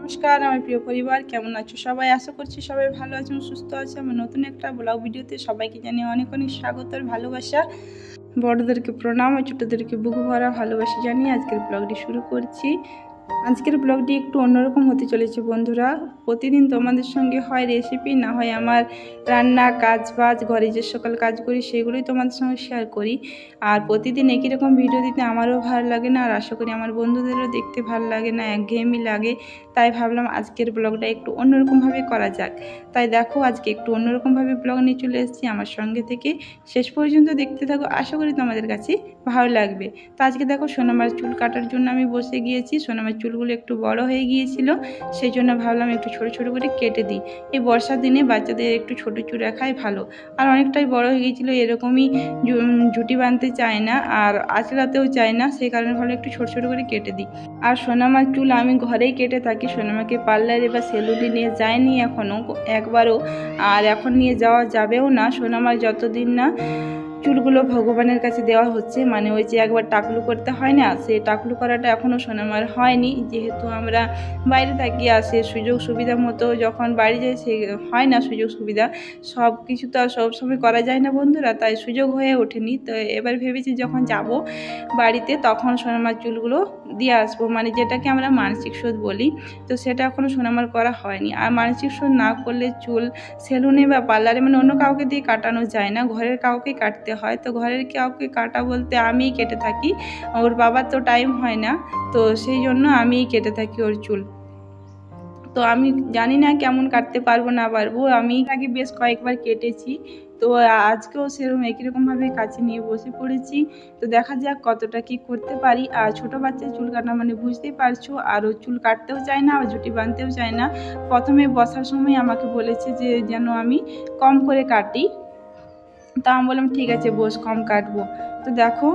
নমস্কার আমার প্রিয় পরিবার, কেমন আছো সবাই? আশা করছি সবাই ভালো আছেন, সুস্থ আছে। আমার নতুন একটা ব্লগ ভিডিওতে সবাইকে জানিয়ে অনেক অনেক স্বাগত আর ভালোবাসা। বড়দেরকে প্রণাম আর ছোটোদেরকে বুক ভরা ভালোবাসা জানিয়ে আজকের ব্লগটি শুরু করছি। আজকের ব্লগটি একটু অন্যরকম হতে চলেছে বন্ধুরা। প্রতিদিন তোমাদের সঙ্গে হয় রেসিপি, না হয় আমার রান্না, কাজ বাজ, ঘরে যে সকাল কাজ করি সেগুলোই তোমাদের সঙ্গে শেয়ার করি। আর প্রতিদিন একই রকম ভিডিও দিতে আমারও ভালো লাগে না, আর আশা করি আমার বন্ধুদেরও দেখতে ভালো লাগে না, একঘেয়েমি লাগে। তাই ভাবলাম আজকের ব্লগটা একটু অন্যরকমভাবে করা যাক। তাই দেখো আজকে একটু অন্যরকমভাবে ব্লগ নিয়ে চলে এসেছি। আমার সঙ্গে থেকে শেষ পর্যন্ত দেখতে থাকো, আশা করি তোমাদের কাছে ভালো লাগবে। তো আজকে দেখো সোনামার চুল কাটার জন্য আমি বসে গিয়েছি। সোনামার চুলগুলো একটু বড় হয়ে গিয়েছিল, সেই জন্য ভাবলাম একটু ছোট ছোট করে কেটে দিই। এই বর্ষার দিনে বাচ্চাদের একটু ছোট চুল রাখাই ভালো। আর অনেকটাই বড় হয়ে গিয়েছিলো, এরকমই ঝুটি বাঁধতে চায় না আর আঁচড়াতেও চায় না, সেই কারণে ভাবলাম একটু ছোট ছোট করে কেটে দিই। আর সোনামার চুল আমি ঘরেই কেটে থাকি। সোনামাকে পার্লারে বা সেলুনে নিয়ে যায়নি এখনও একবারও, আর এখন নিয়ে যাওয়া যাবেও না। সোনামার যতদিন না চুলগুলো ভগবানের কাছে দেওয়া হচ্ছে, মানে ওই যে একবার টাকলু করতে হয় না, সেই টাকলু করাটা এখনও সোনামার হয়নি। যেহেতু আমরা বাইরে থাকি, আসে সুযোগ সুবিধা মতো যখন বাড়ি যাই সে হয় না সুযোগ সুবিধা, সব কিছু তো আর সবসময় করা যায় না বন্ধুরা, তাই সুযোগ হয়ে ওঠেনি। তো এবার ভেবেছি যখন যাব বাড়িতে তখন সোনামার চুলগুলো দিয়ে আসবো, মানে যেটাকে আমরা মানসিক শোধ বলি। তো সেটা এখনও সোনামার করা হয়নি। আর মানসিক শোধ না করলে চুল সেলুনে বা পার্লারে মানে অন্য কাউকে দিয়ে কাটানো যায় না, ঘরের কাউকে কাটতে হয়। তো ঘরের কাউকে কাটা বলতে আমিই কেটে থাকি, ওর বাবার তো টাইম হয় না, তো সেই জন্য আমিই কেটে থাকি ওর চুল। তো আমি জানি না কেমন কাটতে পারবো না পারবো, আমি আগে বেশ কয়েকবার কেটেছি। তো আজকেও সেরকম একই রকমভাবে কাছে নিয়ে বসে পড়েছি। তো দেখা যাক কতটা কি করতে পারি। আর ছোটো বাচ্চার চুল কাটা মানে বুঝতেই পারছো, আর ও চুল কাটতেও চায় না, আর ঝুঁটি বাঁধতেও চায় না। প্রথমে বসার সময় আমাকে বলেছে যে যেন আমি কম করে কাটি, তা আমি বললাম ঠিক আছে বস, কম কাটবো। তো দেখো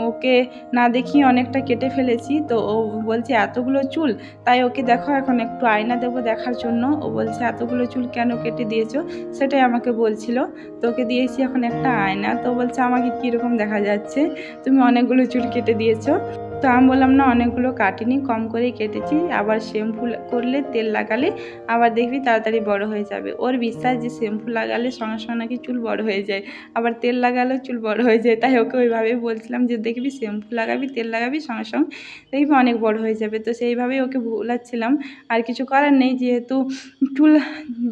ওকে না দেখিয়ে অনেকটা কেটে ফেলেছি। তো ও বলছে এতগুলো চুল, তাই ওকে দেখো এখন একটু আয়না দেবো দেখার জন্য। ও বলছে এতগুলো চুল কেন কেটে দিয়েছো, সেটাই আমাকে বলছিল। তো ওকে দিয়েছি এখন একটা আয়না। তো বলছে আমাকে কীরকম দেখা যাচ্ছে, তুমি অনেকগুলো চুল কেটে দিয়েছো। তো আমি বললাম না, অনেকগুলো কাটিনি, কম করেই কেটেছি। আবার শ্যাম্পু করলে, তেল লাগালে আবার দেখবি তাড়াতাড়ি বড় হয়ে যাবে। ওর বিশ্বাস যে শ্যাম্পু লাগালে সঙ্গে সঙ্গে নাকি চুল বড় হয়ে যায়, আবার তেল লাগালেও চুল বড় হয়ে যায়। তাই ওকে ওইভাবেই বলছিলাম যে দেখবি শ্যাম্পু লাগাবি, তেল লাগাবি, সঙ্গে সঙ্গে দেখবি অনেক বড় হয়ে যাবে। তো সেইভাবেই ওকে ভুলাচ্ছিলাম। আর কিছু করার নেই, যেহেতু চুল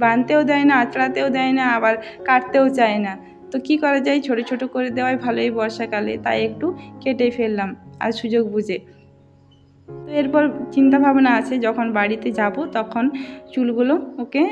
বাঁধতেও দেয় না, আঁচড়াতেও দেয় না, আবার কাটতেও চায় না। তো কি করা যায়, ছোট ছোট করে দেওয়াই ভালো এই বর্ষাকালে, তাই একটু কেটে ফেললাম আর সুযোগ বুঝে। তো এরপর চিন্তা ভাবনা আছে যখন বাড়িতে যাব তখন চুলগুলো ওকে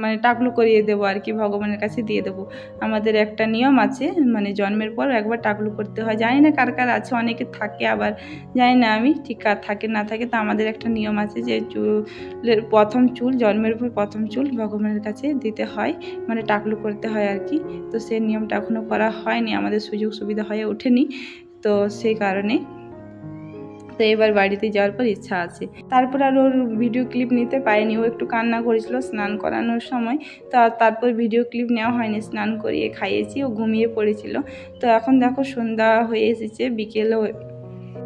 মানে টাকলু করিয়ে দেবো আর কি, ভগবানের কাছে দিয়ে দেবো। আমাদের একটা নিয়ম আছে, মানে জন্মের পর একবার টাকলু করতে হয়। জানি না কার কার আছে, অনেকে থাকে, আবার জানি না আমি ঠিক কার থাকে না থাকে। তো আমাদের একটা নিয়ম আছে যে চুলের প্রথম চুল, জন্মের পর প্রথম চুল ভগবানের কাছে দিতে হয়, মানে টাকলু করতে হয় আর কি। তো সেই নিয়মটা এখনও করা হয়নি, আমাদের সুযোগ সুবিধা হয়ে ওঠেনি, তো সেই কারণে। তো এবার বাড়িতে যাওয়ার পর ইচ্ছা আছে। তারপর আর ওর ভিডিও ক্লিপ নিতে পারিনি, ও একটু কান্না করেছিল স্নান করানোর সময়। তো তারপর ভিডিও ক্লিপ নেওয়া হয়নি, স্নান করিয়ে খাইয়েছি, ও ঘুমিয়ে পড়েছিল। তো এখন দেখো সন্ধ্যা হয়ে এসেছে, বিকেলে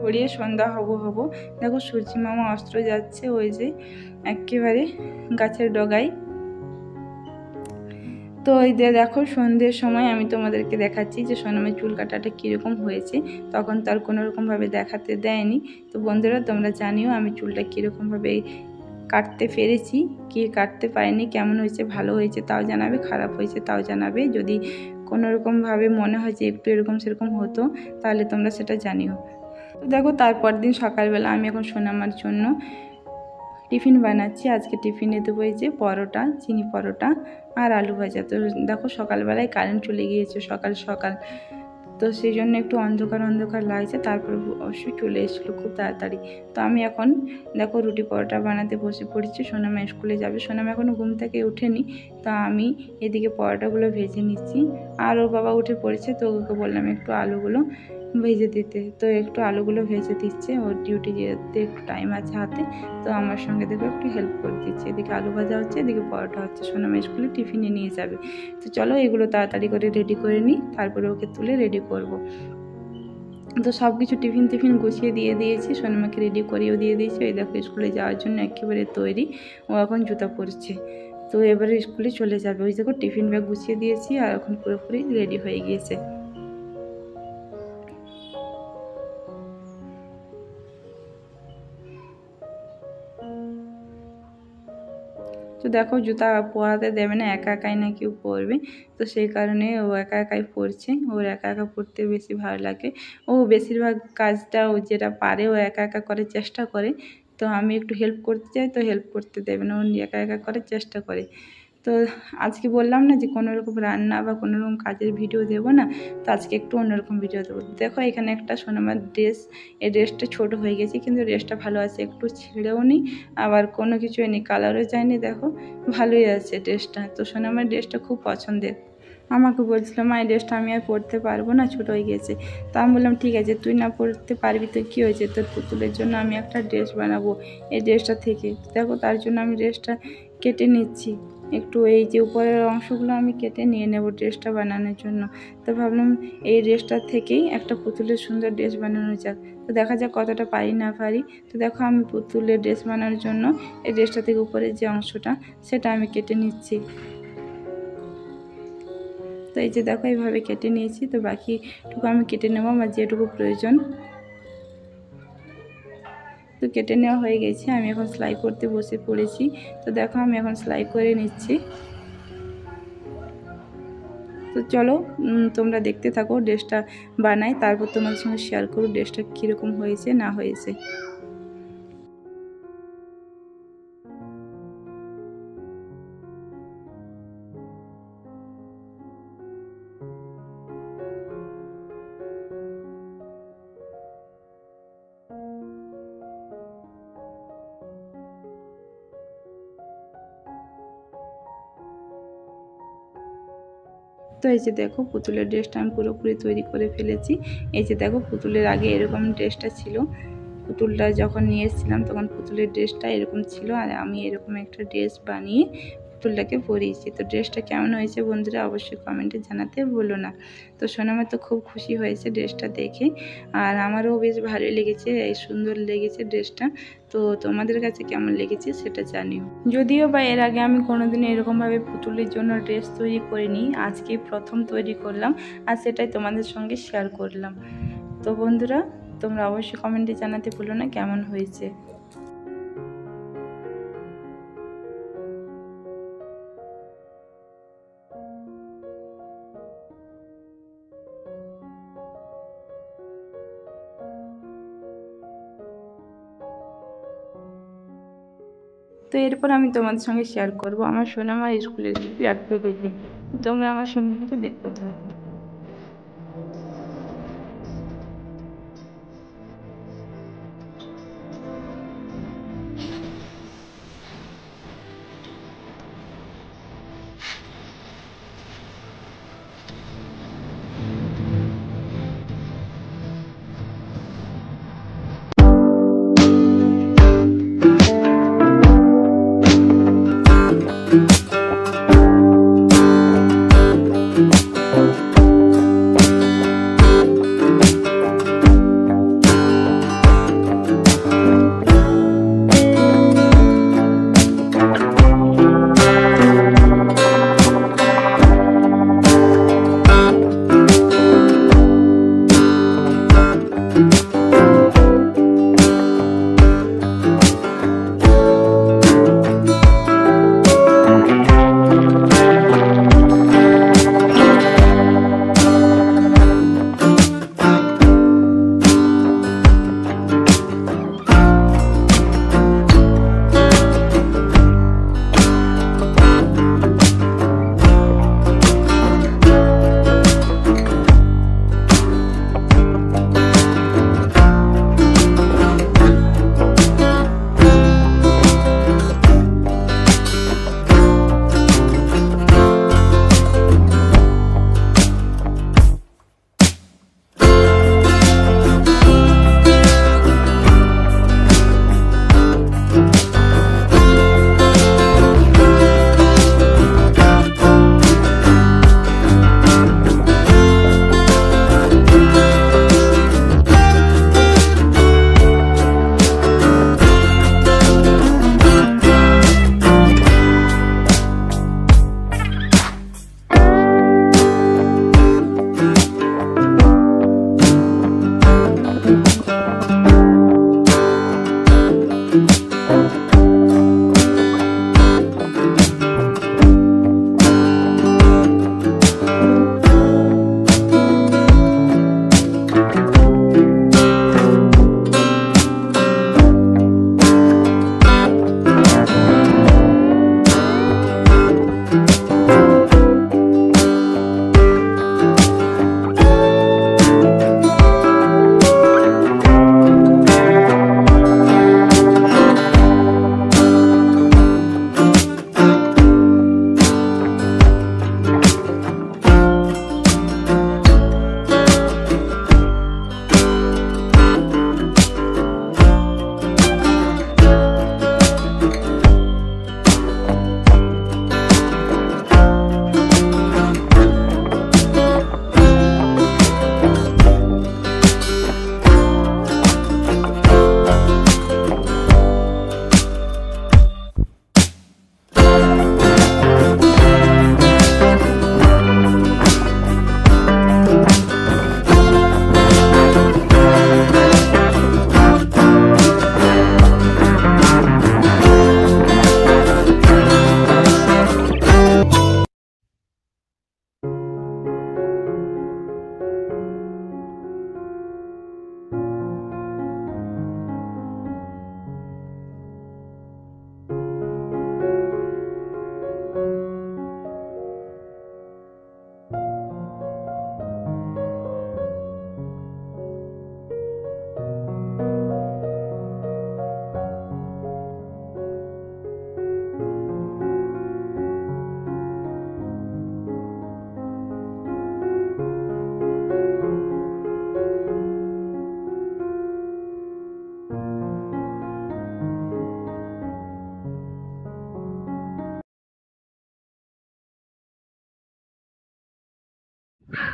গড়িয়ে সন্ধ্যা হব। দেখো সূর্যি মামা অস্ত্র যাচ্ছে ওই যে একেবারে গাছের ডগায়। তো এই দেখো সন্ধ্যের সময় আমি তোমাদেরকে দেখাচ্ছি যে সোনামের চুল কাটাটা কীরকম হয়েছে। তখন তো আর কোনোরকমভাবে দেখাতে দেয়নি। তো বন্ধুরা তোমরা জানিও আমি চুলটা কীরকমভাবে কাটতে পেরেছি, কি কাটতে পারিনি, কেমন হয়েছে, ভালো হয়েছে তাও জানাবে, খারাপ হয়েছে তাও জানাবে। যদি কোনোরকমভাবে মনে হয় যে একটু এরকম সেরকম হতো, তাহলে তোমরা সেটা জানিও। তো দেখো তারপর দিন সকালবেলা আমি এখন সোনামার জন্য টিফিন বানাচ্ছি। আজকে টিফিনে দেবো এই যে পরোটা, চিনি পরোটা আর আলু ভাজা। তো দেখো সকালবেলায় কারেন্ট চলে গিয়েছে সকাল সকাল, তো সেই জন্য একটু অন্ধকার অন্ধকার লাগছে। তারপর অবশ্যই চলে এসেছিলো খুব তাড়াতাড়ি। তো আমি এখন দেখো রুটি পরোটা বানাতে বসে পড়েছি। সোনামা স্কুলে যাবে, সোনামা এখনও ঘুম থেকে ওঠেনি। তা আমি এদিকে পরোটাগুলো ভেজে নিচ্ছি, আর ওর বাবা উঠে পড়েছে, তো ওকে বললাম একটু আলুগুলো ভেজে দিতে। তো একটু আলুগুলো ভেজে দিচ্ছে, ওর ডিউটি যেতে একটু টাইম আছে হাতে। তো আমার সঙ্গে দেখো একটু হেল্প করে দিচ্ছে, এদিকে আলু ভাজা হচ্ছে, এদিকে পরোটা হচ্ছে। সোনামা স্কুলে টিফিনে নিয়ে যাবে। তো চলো এগুলো তাড়াতাড়ি করে রেডি করে নিই, তারপরে ওকে তুলে রেডি করব। তো সব কিছু টিফিন গুছিয়ে দিয়ে দিয়েছি, সোনামাকে রেডি করেও দিয়ে দিয়েছি। ওই দেখো স্কুলে যাওয়ার জন্য একেবারে তৈরি, ও এখন জুতা পরছে। তো এবারে স্কুলে চলে যাবে। ওই দেখো টিফিন ব্যাগ গুছিয়ে দিয়েছি আর এখন পুরোপুরি রেডি হয়ে গিয়েছে। তো দেখো জুতা পরাতে দেবে না, একা একাই না কেউ পরবে, তো সেই কারণে ও একা একাই পরছে। ওর একা একা পড়তে বেশি ভালো লাগে। ও বেশিরভাগ কাজটা ও যেটা পারে ও একা একা করার চেষ্টা করে। তো আমি একটু হেল্প করতে চাই, তো হেল্প করতে দেবে না, ও একা একা করার চেষ্টা করে। তো আজকে বললাম না যে কোনো রকম রান্না বা কোনো রকম কাজের ভিডিও দেবো না, তো আজকে একটু অন্যরকম ভিডিও দেবো। দেখো এখানে একটা সোনামার ড্রেস, এই ড্রেসটা ছোট হয়ে গেছে কিন্তু ড্রেসটা ভালো আছে, একটু ছিঁড়েও নি আবার কোনো কিছু নেই, কালারও যায়নি। দেখো ভালোই আছে ড্রেসটা। তো সোনামার ড্রেসটা খুব পছন্দের। আমাকে বলছিল মা এই ড্রেসটা আমি আর পরতে পারবো না, ছোটো হয়ে গেছে। তো আমি বললাম ঠিক আছে, তুই না পরতে পারবি তো কী হয়েছে, তোর পুতুলের জন্য আমি একটা ড্রেস বানাবো এই ড্রেসটা থেকে। দেখো তার জন্য আমি ড্রেসটা কেটে নিচ্ছি, একটু এই যে উপরের অংশগুলো আমি কেটে নিয়ে নেব ড্রেসটা বানানোর জন্য। তো ভাবলাম এই ড্রেসটা থেকেই একটা পুতুলের সুন্দর ড্রেস বানানো যাক। তো দেখা যাক কতটা পারি না পারি। তো দেখো আমি পুতুলের ড্রেস বানানোর জন্য এই ড্রেসটা থেকে উপরের যে অংশটা সেটা আমি কেটে নিচ্ছি। তো এই যে দেখো এইভাবে কেটে নিয়েছি। তো বাকিটুকু আমি কেটে নেব আমার যেটুকু প্রয়োজন। তো কেটে নেওয়া হয়ে গেছে, আমি এখন সেলাই করতে বসে পড়েছি। তো দেখো আমি এখন সেলাই করে নিচ্ছি। তো চলো তোমরা দেখতে থাকো ড্রেসটা বানাই, তারপর তোমাদের সঙ্গে শেয়ার করো ড্রেসটা কীরকম হয়েছে না হয়েছে। তো এই যে দেখো পুতুলের ড্রেসটা আমি পুরোপুরি তৈরি করে ফেলেছি। এই যে দেখো পুতুলের আগে এরকম ড্রেসটা ছিল, পুতুলটা যখন নিয়ে এসেছিলাম তখন পুতুলের ড্রেসটা এরকম ছিল, আর আমি এরকম একটা ড্রেস বানিয়ে পুতুলটাকে পরিয়েছি। তো ড্রেসটা কেমন হয়েছে বন্ধুরা অবশ্যই কমেন্টে জানাতে ভুলো না। তো সোনামা তো খুব খুশি হয়েছে ড্রেসটা দেখে, আর আমারও বেশ ভালোই লেগেছে, এই সুন্দর লেগেছে ড্রেসটা। তো তোমাদের কাছে কেমন লেগেছে সেটা জানিও। যদিও বা এর আগে আমি কোনোদিন এরকমভাবে পুতুলের জন্য ড্রেস তৈরি করিনি, আজকে প্রথম তৈরি করলাম আর সেটাই তোমাদের সঙ্গে শেয়ার করলাম। তো বন্ধুরা তোমরা অবশ্যই কমেন্টে জানাতে ভুলো না কেমন হয়েছে। তো এরপর আমি তোমাদের সঙ্গে শেয়ার করব আমার সোনামার স্কুলের অ্যাক্টিভিটি। তোমরা আমার সঙ্গে দেখতে থাকো।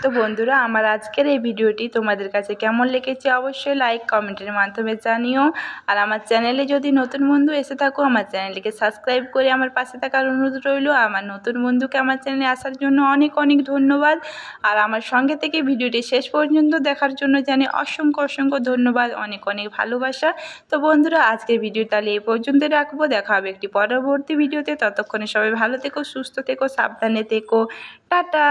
তো বন্ধুরা, আমার আজকের এই ভিডিওটি তোমাদের কাছে কেমন লেগেছে অবশ্যই লাইক কমেন্টের মাধ্যমে জানিও। আর আমার চ্যানেলে যদি নতুন বন্ধু এসে থাকো, আমার চ্যানেলটিকে সাবস্ক্রাইব করে আমার পাশে থাকার অনুরোধ রইল। আমার নতুন বন্ধুকে আমার চ্যানেলে আসার জন্য অনেক অনেক ধন্যবাদ। আর আমার সঙ্গে থেকে ভিডিওটি শেষ পর্যন্ত দেখার জন্য জানি অসংখ্য অসংখ্য ধন্যবাদ, অনেক অনেক ভালোবাসা। তো বন্ধুরা, আজকের ভিডিও তাহলে এই পর্যন্ত রাখবো। দেখা হবে একটি পরবর্তী ভিডিওতে। ততক্ষণে সবাই ভালো থেকো, সুস্থ থেকো, সাবধানে থেকো। টাটা।